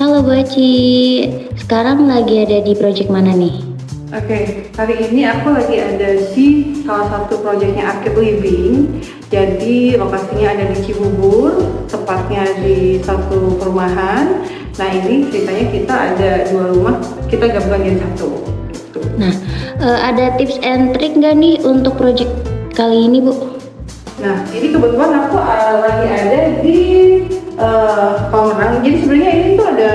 Halo Bu Aci, sekarang lagi ada di project mana nih? Oke, hari ini aku lagi ada di salah satu proyeknya Arcade Living. Jadi lokasinya ada di Cibubur, tepatnya di satu perumahan. Nah ini ceritanya kita ada dua rumah, kita gabungkan jadi satu. Gitu. Nah, ada tips and trick nggak nih untuk project kali ini Bu? Nah ini kebetulan aku lagi ada di kolam renang. Jadi sebenarnya ini tuh ada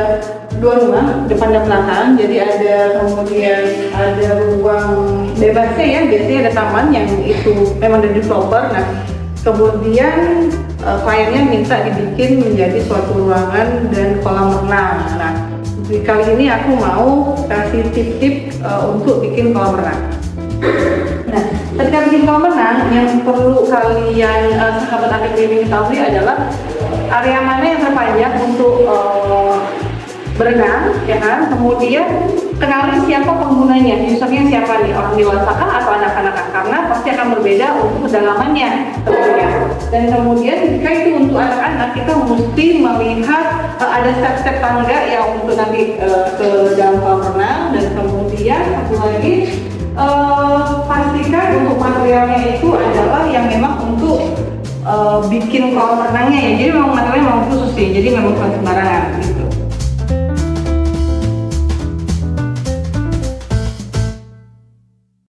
dua rumah, depan dan belakang. Jadi ada kemudian ada ruang bebasnya ya, biasanya ada taman yang itu memang dari developer. Nah kemudian kliennya minta dibikin menjadi suatu ruangan dan kolam renang. Nah kali ini aku mau kasih tip-tip untuk bikin kolam renang. Nah, ketika bikin kolam renang, yang perlu kalian sahabat Arcade Living ketahui adalah area mana yang terpanjang untuk berenang, ya kan? Kemudian kenali siapa penggunanya, usernya siapa nih, orang dewasa kah atau anak-anak, karena pasti akan berbeda untuk kedalamannya tentunya. Dan kemudian jika itu untuk anak-anak, kita mesti melihat ada step-step tangga yang untuk nanti ke dalam kolam renang. Dan kemudian satu lagi, pastikan untuk materialnya itu adalah yang memang untuk bikin kolam renangnya ya. Jadi memang materialnya memang khusus sih, jadi memang bukan sembarangan gitu.